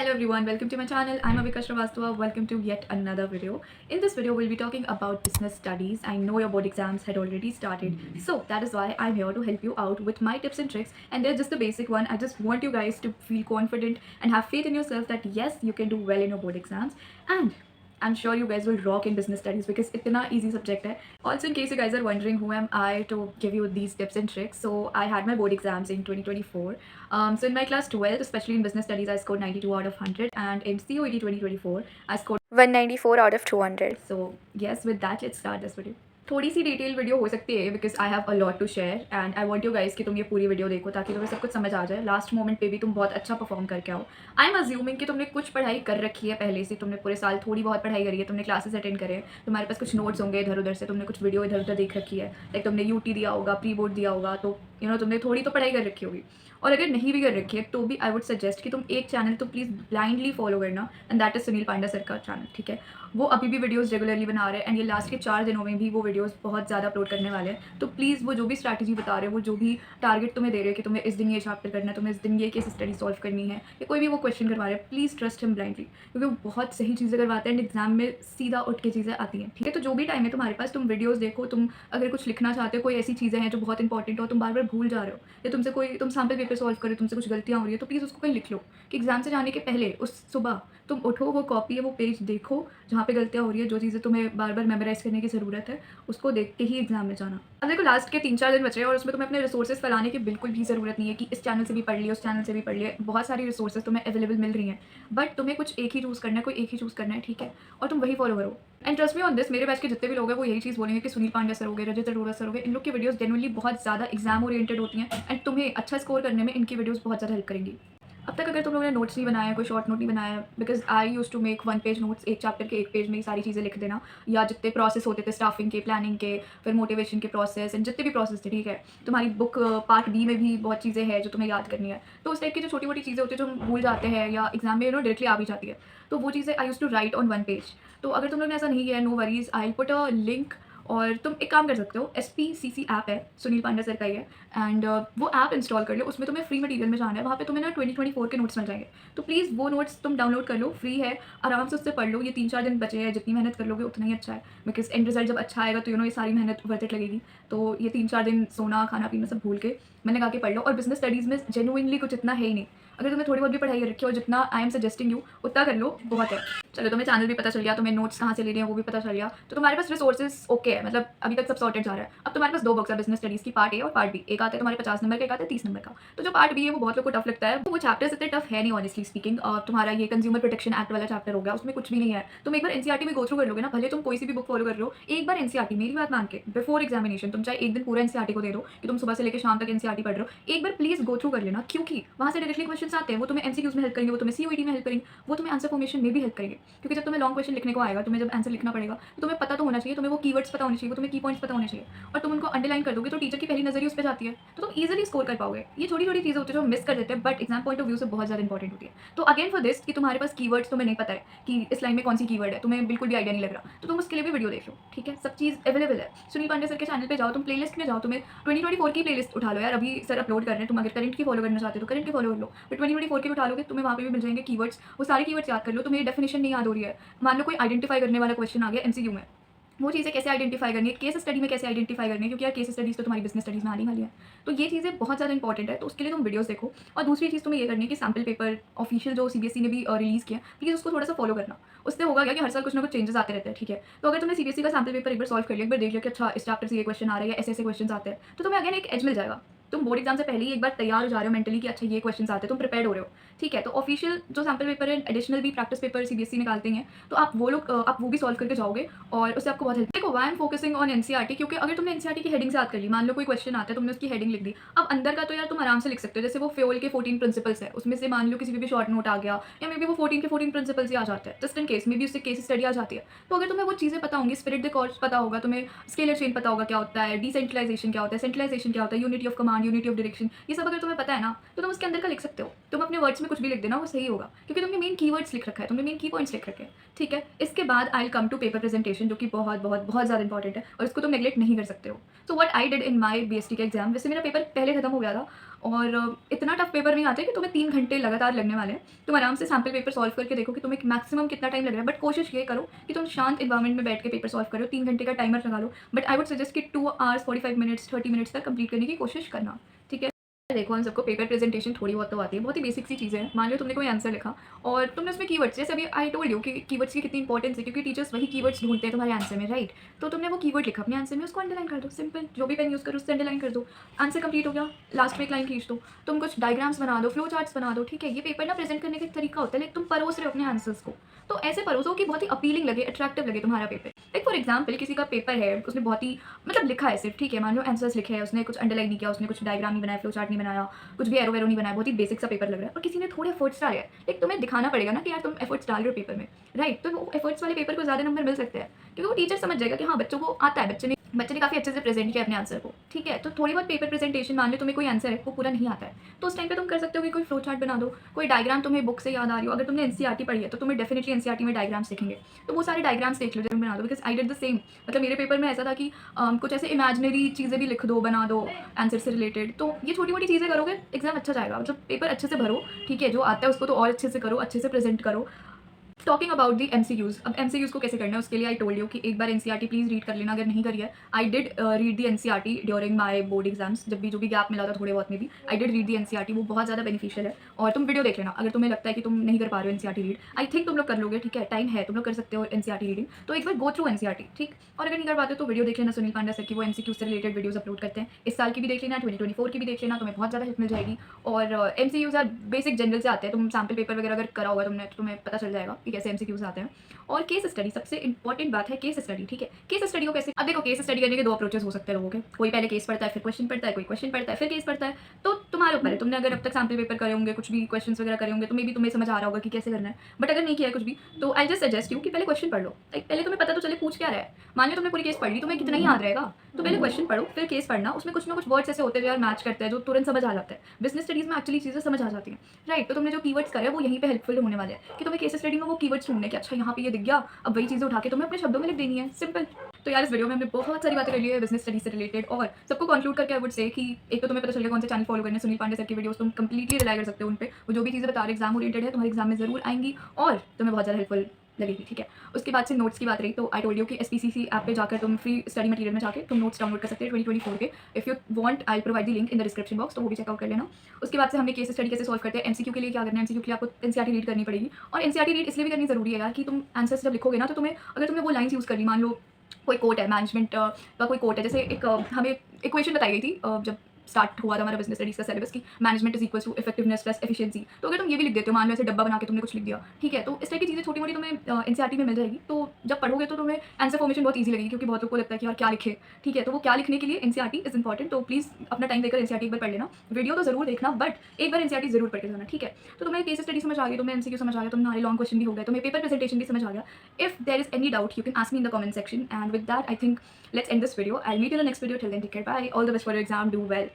Hello everyone, welcome to my channel. I'm Avika Shrivastava. Welcome to yet another video. In this video, we'll be talking about business studies. I know your board exams had already started, so that is why I'm here to help you out with my tips and tricks. And they're just the basic one. I just want you guys to feel confident and have faith in yourself that yes, you can do well in your board exams. And I'm sure you guys will rock in business studies because it's an easy subject hai. Also, in case you guys are wondering who am I to give you these tips and tricks, so I had my board exams in 2024. So in my class 12, especially in business studies, I scored 92 out of 100, and in COET 2024, I scored 194 out of 200. so yes, with that, let's start this video. थोड़ी सी detail video हो सकती है because I have a lot to share and I want you guys कि तुम ये पूरी video देखो ताकि तुम्हें सब कुछ समझ आ जाए. लास्ट मोमेंट पे भी तुम बहुत अच्छा परफॉर्म करके आओ. आई एम अज्यूमिंग कि तुमने कुछ पढ़ाई कर रखी है पहले से. तुमने पूरे साल थोड़ी बहुत पढ़ाई करी है, तुमने क्लासेस अटेंड करे हैं, तुम्हारे पास कुछ नोट्स होंगे इधर उधर से, तुमने कुछ वीडियो इधर उधर देख रखी है, लाइक तुमने यूटी दिया होगा, प्री बोर्ड दिया होगा, तो तुमने थोड़ी तो पढ़ाई कर रखी होगी. और अगर नहीं भी कर रखी है तो भी आई वुड सजेस्ट कि तुम एक चैनल तो प्लीज़ ब्लाइंडली फॉलो करना, and that is Sunil Pandya sir का चैनल. ठीक है, वो अभी भी वीडियोस रेगुलरली बना रहे हैं एंड ये लास्ट के 4 दिनों में भी वो वीडियोस बहुत ज़्यादा अपलोड करने वाले हैं. तो प्लीज़ वो जो भी स्ट्रैटेजी बता रहे हैं, वो जो भी टारगेट तुम्हें दे रहे हैं कि तुम्हें इस दिन ये चैप्टर करना है, तुम्हें इस दिन ये केस स्टडी सॉल्व करनी है, या कोई भी वो क्वेश्चन करवा रहे हैं, प्लीज़ ट्रस्ट हिम ब्लाइंडली, क्योंकि वो बहुत सही चीज़ें करवाते हैं एंड एग्जाम में सीधा उठ के चीज़ें आती हैं. ठीक है, तो जो भी टाइम है तुम्हारे पास, तुम वीडियोज़ देखो. तुम अगर कुछ लिखना चाहते हो, कोई ऐसी चीज़ें हैं जो बहुत इंपॉर्टेंट हो, तुम बार बार भूल जा रहे हो, या तुमसे कोई तुम सैम्पल पेपर सॉल्व करो, तुमसे कुछ गलतियाँ हो रही है, तो प्लीज़ उसको कहीं लिख लो कि एग्जाम से जाने के पहले उस सुबह तुम उठो, वो कॉपी है, वो पेज देखो जहाँ पे गलतियाँ हो रही है, जो चीज़ें तुम्हें बार बार मेमोराइज करने की ज़रूरत है, उसको देख के ही एग्जाम में जाना. अब देखो लास्ट के 3-4 दिन बचे हैं और उसमें तुम्हें अपने रिसोर्सेज फैलाने की बिल्कुल भी ज़रूरत नहीं है कि इस चैनल से भी पढ़ लिए, उस चैनल से भी पढ़ लिए. बहुत सारी रिसोर्सेज तुम्हें अवेलेबल मिल रही हैं, बट तुम्हें कुछ एक ही चूज़ करना है, कोई एक ही चूज़ करना है. ठीक है, और तुम वही फॉलो करो. And trust me on this, मेरे बैच के जितने भी लोग हैं वो यही चीज़ बोलेंगे कि सुनील पांड्या सर हो गए, रजत अरोड़ा सर हो गए, इन लोग की वीडियोस जेनुअनली बहुत ज़्यादा एग्जाम ओरिएंटेड होती हैं एंड तुम्हें अच्छा स्कोर करने में इनकी वीडियोस बहुत ज़्यादा हेल्प करेंगी. अब तक अगर तुम लोगों ने नोट्स नहीं बनाया, कोई शॉर्ट नोट नहीं बनाया, because I use to make 1 page notes, एक चैप्टर के 1 पेज में ही सारी चीज़ें लिख देना, या जितने प्रोसेस होते थे स्टाफिंग के, प्लानिंग के, फिर मोटिवेशन के प्रोसेस एंड जितने भी प्रोसेस थे. ठीक है, तुम्हारी बुक पार्ट बी में भी बहुत चीज़ें हैं जो तुम्हें याद करनी है. तो उस टाइप की जो छोटी मोटी चीज़ें होती है जो हम भूल जाते हैं या एग्जाम में डायरेक्टली आ भी जाती है, तो वो चीज़ें I use to write on 1 page. तो अगर तुम लोग ने ऐसा नहीं किया है, no worries, I put a link. और तुम एक काम कर सकते हो, SPCC ऐप है, सुनील पांड्या सर का ही है, एंड वो ऐप इंस्टॉल कर लो. उसमें तुम्हें फ्री मटेरियल में जाना है, वहाँ पे तुम्हें ना 2024 के नोट्स मिल जाएंगे. तो प्लीज़ वो नोट्स तुम डाउनलोड कर लो, फ्री है, आराम से उससे पढ़ लो. ये 3-4 दिन बचे हैं, जितनी मेहनत कर लोगे उतना ही अच्छा है, बिकॉज एंड रिजल्ट जब अच्छा आएगा तो ये सारी मेहनत वर्थ इट लगेगी. तो ये 3-4 दिन सोना खाना पीना सब भूल के मैंने कहा कि पढ़ लो. और बिजनेस स्टडीज़ में जेन्युइनली कुछ इतना है ही नहीं. अगर तुम्हें थोड़ी बहुत भी पढ़ाई कर रखी है और जितना आई एम सजेस्टिंग यू उतना कर लो, बहुत है. चलो, तुम्हें चैनल भी पता चल गया, तुम्हें नोट्स कहाँ से ले रहे हैं वो भी पता चल गया, तो तुम्हारे पास रिसोर्सेज ओके है, मतलब अभी तक सब सॉर्टेड जा रहा है. अब तुम्हारे पास 2 बुक्स है बिजनेस स्टडीज़ की, पार्ट ए और पार्ट बी. एक आता है तुम्हारे 50 नंबर का, एक आता है 30 नंबर का. तो जो पार्ट बी है वो बहुत लोग को टफ लगता है. वो चैप्टर्स इतने टफ है नहीं ऑनेस्टली स्पीकिंग. तुम्हारा ये कंज्यूमर प्रोटेक्शन एक्ट वाला चैप्टर हो गया, उसमें कुछ भी नहीं है. तुम एक बार एनसीईआरटी में गो थ्रू कर लोगे ना, भले तुम कोई सी भी बुक फॉलो कर रहे हो, एक बार एनसीईआरटी, मेरी बात मान के, बिफोर एग्जामिनेशन तुम चाहे एक दिन पूरा एनसीईआरटी को दे दो कि तुम सुबह से लेकर शाम तक एनसीईआरटी पढ़ रहे हो, एक बार प्लीज गो थ्रू कर लेना, क्योंकि वहाँ से डायरेक्टली क्वेश्चन आते हैं. वो तुम्हें एमसीक्यूज में हेल्प करेंगे, वो तुम्हें सीओईटी में हेल्प करेंगे, वो तुम्हें आंसर फॉर्मेशन में भी हेल्प करेंगे. क्योंकि जब तुम्हें लॉन्ग क्वेश्चन लिखने को आएगा, तुम्हें जब आंसर लिखना पड़ेगा, तो तुम्हें पता तो होना चाहिए, तुम्हें वो कीवर्ड्स पता होने चाहिए, वो तुम्हें की पॉइंट्स पता होने चाहिए, और तुम उनको अंडरलाइन कर दोगे तो टीचर की पहली नजर ही उस पर जाती है, तो तुम ईजिली स्कोर कर पाओगे. ये छोटी छोटी चीज़ें होती है जो मिस कर देते हैं, but exam point of view से बहुत ज़्यादा इंपॉर्टेंट होती है. तो अगेन फॉर दिस कि तुम्हारे पास कीवर्ड्स तुम्हें नहीं पता है कि इस लाइन में कौन सी कीवर्ड है, तुम्हें बिल्कुल भी आइडिया नहीं लग रहा, तो तुम उसके लिए भी वीडियो देख लो. ठीक है, सब चीज़ अवेलेबल है. सुनील पांड्या सर के चैनल पे जाओ, तुम प्लेलिस्ट में जाओ, तुम्हें 2024 की प्लेलिस्ट उठा लो यार. अभी सर अपलोड कर रहे हैं, तुम अगर करंट की फॉलो करना चाहते हो तो करंट की फॉलो कर लो, फिर 2024 की उठा लोगे, तुम्हें वहाँ पे भी मिल जाएंगे कीवर्ड्स. वो सारे कीवर्ड्स याद कर लो. तुम्हें डेफिनेशन नहीं याद हो रही है, मान लो कोई आइडेंटिफाई करने वाला क्वेश्चन आ गया एमसीक्यू में, वो चीज़ें कैसे आइडेंटिफाई करनी है, केस स्टडी में कैसे आइडेंटिफाई करनी है, क्योंकि यार केस स्टडीज़ तो तुम्हारी बिजनेस स्टडीज़ में आने वाली है. तो ये चीज़ें बहुत ज़्यादा इंपॉर्टेंट है, तो उसके लिए तुम वीडियोस देखो. और दूसरी चीज़ तुम्हें ये करनी है कि सैम्पल पेपर ऑफिशियल जो सीबीएसई ने भी रिलीज़ किया, प्लीज़ उसको थोड़ा सा फॉलो करना. उससे होगा क्या कि हर साल कुछ ना कुछ चेंजेस आते रहते हैं. ठीक है, तो अगर तुमने सीबीएसई का सैम्पल पेपर एक बार सॉल्व कर लिया, एक बार देख लिया कि अच्छा इस चैप्टर से ये क्वेश्चन आ रहा है या ऐसे ऐसे क्वेश्चन आते हैं, तो तुम्हें अगेन एक एज मिल जाएगा. तुम बोर्ड एग्जाम से पहले ही एक बार तैयार हो जा रहे हो मेंटली कि अच्छा ये क्वेश्चन आते हैं, तुम प्रिपेयर हो रहे हो. ठीक है, तो ऑफिशियल जो सैम्पल पेपर है, एडिशनल भी प्रैक्टिस पेपर सीबीएसई निकालते हैं, तो आप वो भी सॉल्व करके जाओगे और उससे आपको बहुत हेल्प. देखो, why I am focusing on NCERT, क्योंकि अगर तुमने एनसीईआरटी की हेडिंग से याद कर ली, मान लो कोई क्वेश्चन आता है, तुमने उसकी हेडिंग लिख दी, अब अंदर का तो यार तुम आराम से लिख सकते हो. जैसे वो फ्योल के 14 प्रिंसिपल्स है, उसमें से मान लो किसी भी शॉर्ट नोट आ गया, या मे बी वो 14 के 14 प्रिंसिपल्स ही आ जाते हैं, just in case may be उससे केस स्टडी आ जाती है. तो अगर तुम्हें वो चीज़ें पता होंगी, स्पिरिट द कॉर्ड्स पता होगा, तुम्हें स्केलर चेन पता होगा क्या होता है, डिसेंट्रलाइजेशन क्या होता है, सेंट्रलाइजेशन क्या होता है, unity of command, unity of direction, ये सब अगर तुम्हें पता है ना, तो तुम उसके अंदर का लिख सकते हो. तुम अपने वर्ड्स में कुछ भी लिख देना, वो सही होगा, क्योंकि तुमने मेन कीवर्ड्स लिख रखा है, तुमने मेन की पॉइंट्स लिख रखे हैं. ठीक है, इसके बाद I will come to paper presentation, जो कि बहुत बहुत बहुत ज़्यादा इंपॉर्टेंट है और इसको तुम नेग्लेक्ट नहीं कर सकते हो. So what I did in my BST का एग्जाम, वैसे मेरा पेपर पहले खत्म हो गया था, और इतना टफ पेपर नहीं आता है कि तुम्हें 3 घंटे लगातार लगने वाले हैं। तुम आराम से सैम्पल पेपर सॉल्व करके देखो कि तुम्हें मैक्सिमम कितना टाइम लग रहा है, बट कोशिश ये करो कि तुम शांत एनवायरनमेंट में बैठ के पेपर सॉल्व करो। 3 घंटे का टाइमर लगा लो, बट आई वुड सजेस्ट कि 2 आवर्स 45 मिनट्स 30 मिनट्स तक कंप्लीट करने की कोशिश करना, ठीक है। देखो हम सबको पेपर प्रेजेंटेशन थोड़ी बहुत तो आती है, बहुत ही बेसिक सी चीज़ें हैं। मान लो तुमने कोई आंसर लिखा और तुमने उसमें कीवर्ड्स, जैसे अभी आई टोल्ड यू कि कीवर्ड्स की कितनी इंपॉर्टेंस है, क्योंकि टीचर्स वही कीवर्ड्स ढूंढते हैं तुम्हारे आंसर में, राइट। तो तुमने वो कीवर्ड लिखा अपने आंसर में, उसको अंडरलाइन कर दो, सिंपल। जो भी पेन यूज़ करो उससे अंडरलाइन कर दो, आंसर कंप्लीट हो गया। लास्ट में एक लाइन खींच दो, तुम कुछ डायग्राम्स बना दो, फ्लो चार्ट्स बना दो, ठीक है। ये पेपर ना प्रेजेंट करने का एक तरीका होता है, लेकिन तुम परोस रहे हो अपने आंसर्स को, तो ऐसे परोसो कि बहुत ही अपीलिंग लगे, अट्रैक्टिव लगे तुम्हारा पेपर। लाइक फॉर एग्जाम्पल किसी का पेपर है, उसने बहुत ही मतलब लिखा है सिर्फ, ठीक है, मान लो आंसर्स लिखे हैं, उसने कुछ अंडरलाइन नहीं किया, उसने कुछ डायग्राम नहीं बनाया, फ्लो चार्ट नहीं बनाया, कुछ भी एरो वेरो नहीं बनाया, बहुत ही बेसिक सा पेपर लग रहा है, और किसी ने थोड़े एफर्ट्स डाले हैं। लाइक तुम्हें दिखाना पड़ेगा ना कि यार तुम एफर्ट्स डाल रहे हो पेपर में, राइट। तो वो एफर्ट्स वाले पेपर को ज़्यादा नंबर मिल सकते हैं, क्योंकि वो टीचर समझ जाएगा कि हाँ बच्चों को आता है, बच्चे ने काफ़ी अच्छे से प्रेजेंट किया अपने आंसर को, ठीक है। तो थोड़ी बहुत पेपर प्रेजेंटेशन, मान लो तुम्हें कोई आंसर है वो पूरा नहीं आता है, तो उस टाइम पे तुम कर सकते हो कि कोई फ्लो चार्ट बना दो, कोई डायग्राम तुम्हें बुक से याद आ रही हो। अगर तुमने एनसीईआरटी पढ़ी है तो तुम्हें डेफिनेटली एनसीईआरटी में डायग्राम्स दिखेंगे, तो वो सारे डायग्राम्स देख लो, जब बना दो, because I did the same. मतलब मेरे पेपर में ऐसा था कि कुछ ऐसे इमेजिनरी चीज़ें भी लिख दो, बना दो आंसर से रिलेटेड। तो ये छोटी मोटी चीज़ें करोगे एग्जाम अच्छा जाएगा, मतलब पेपर अच्छे से भरो, ठीक है। जो आता है उसको तो और अच्छे से करो, अच्छे से प्रेजेंट करो। टॉकिंग अबाउट दी एमसीक्यूज़, अब एमसीक्यूज़ को कैसे करना है उसके लिए आई टोल्ड यू कि एक बार एनसीईआरटी प्लीज़ रीड कर लेना, अगर नहीं करी है। I did read the NCERT during my board exams, जब भी जो भी गैप मिला था थोड़े बहुत में भी I did read the NCERT, वो बहुत ज़्यादा बेनिफिशियल है। और तुम वीडियो देख लेना अगर तुम्हें लगता है कि तुम नहीं कर पा रहे हो एनसीईआरटी रीड, आई थिंक तुम लोग कर लोगे, ठीक है, टाइम है, तुम लोग कर सकते हो एनसीईआरटी रीडिंग। तो एक बार गो थ्रू एनसीईआरटी, ठीक। और अगर नहीं कर पाते तो वीडियो देख लेना सुनील पांडा सर की, वो एमसीक्यू से रिलेटेड वीडियोज़ अपलोड करते हैं। इस साल की भी देख लेना, 2024 की भी देख लेना, तुम्हें बहुत ज़्यादा हेल्प मिल जाएगी। और एमसीक्यूज़ यार बेसिक जनरल से आते हैं, तुम सैम्पल पेपर वगैरह अगर करा होगा तुमने तो तुम्हें पता चल जाएगा कि कैसे एमसीक्यूज़ आते हैं। और केस स्टडी, सबसे इंपॉर्टेंट बात है केस स्टडी, ठीक है। केस स्टडी को कैसे, अब देखो केस स्टडी करने के 2 अप्रोचेस हो सकते हैं लोगों के, कोई पहले केस पढ़ता है फिर क्वेश्चन पढ़ता है, कोई क्वेश्चन पढ़ता है फिर केस पढ़ता है। तो तुम्हारे ऊपर है, तुमने अगर अब तक सैम्पल पेपर करे होंगे, कुछ भी क्वेश्चंस वगैरह करे होंगे, तो मे भी तुम्हें समझ आ रहा होगा कि कैसे करना है। बट अगर नहीं किया है कुछ भी, तो आई जस्ट सजेस्ट यू कि पहले क्वेश्चन पढ़ लो। पहले तुम्हें पता तो चले पूछ क्या रहा है। मान लो तुमने पूरी केस पढ़ ली, तुम्हें कितना ही याद रहेगा, तो पहले क्वेश्चन पढ़ो फिर केस पढ़ना। उसमें कुछ ना कुछ वर्ड्स ऐसे होते हैं जो यार मैच करते हैं, जो तुरंत समझ आ जाता है। बिजनेस स्टडीज में एक्चुअली चीज़ें समझ आ जाती हैं, राइट। तो तुमने जो कीवर्ड्स करे वो यहीं पे हेल्पफुल होने वाले हैं कि तुम्हें केस स्टडी में वो कीवर्ड्स ढूंढने के, अच्छा यहाँ पे ये दिख गया, अब वही चीज़ें उठा के तुम्हें अपने शब्दों में लिख देनी है, सिंपल। तो यार इस वीडियो में हमने बहुत सारी बातें कर ली है बिजनेस स्टडी से रिलेटेड, और सबको कंक्लूड करके आई वुड से कि एक तो तुम्हें पता चल गया कौन से चैनल फॉलो करने, सुनील पांडे सर की वीडियोस तुम कंप्लीटली रिलाई कर सकते हो उन पे, वो जो भी चीज़ें बता रहे एग्जाम ओरिएंटेड है, तुम्हारे एग्जाम में जरूर आएंगी और तुम्हें बहुत ज़्यादा हेल्पफुल लगेगी, ठीक है। उसके बाद से नोट्स की बात रही, तो आई टोल्ड यू कि एसपीसीसी ऐप पे जाकर तुम फ्री स्टडी मटेरियल में जाकर तुम नोट्स डाउनलोड कर सकते हैं 2024 के। If you want I provide the link in the description box, तो वो भी चेकआउट कर लेना। उसके बाद से हमने केस स्टडी कैसे सॉल्व करते हैं। एमसीक्यू के लिए क्या करना है, एमसीक्यू के लिए आपको एनसीईआरटी रीड करनी पड़ेगी, और एनसीईआरटी रीड इसलिए भी करनी जरूरी है यार कि तुम आंसर्स जब लिखोगे ना, तो तुम्हें अगर तुमने वो लाइन्स यूज़ कर ली, मान लो कोई कोट है मैनेजमेंट का, कोई कोट है, जैसे एक हमें इक्वेशन बताई गई थी जब स्टार्ट हुआ था हमारा बिजनेस स्टडीज का सिलेबस की, management is equal to effectiveness plus efficiency. तो अगर तुम ये भी लिख देते हो, मान लो ऐसे डब्बा बना के तुमने कुछ लिख दिया, ठीक है, तो इस टाइप की चीज़ें छोटी मोटी तुम्हें एनसीईआरटी में मिल जाएगी। तो जब पढ़ोगे तो तुम्हें आंसर फॉर्मेशन बहुत ईजी लगेगी, क्योंकि बहुत लोग को लगता है कि यार क्या लिखे, ठीक है। तो वो क्या लिखने के लिए एनसीईआरटी इज इंपॉर्टेंट, तो प्लीज़ अपना टाइम देकर एनसीईआरटी एक बार पढ़ लेना। वीडियो तो जरूर देखना, बट एक बार एनसीईआरटी जरूर पढ़ के जाना, ठीक है। तो तुम्हें केस स्टडी समझ आ गई, तुम्हें एमसीक्यू समझ आ गया, तुम्हारे लॉन्ग क्वेश्चन भी हो गए, तुम्हें पेपर प्रेजेंटेशन भी समझ आ गया। If there is any doubt you can ask me in the comment section, and with that I think let's end this video. I'll meet you in the next video. Till then, take care. Bye. All the best for your exam. Do well.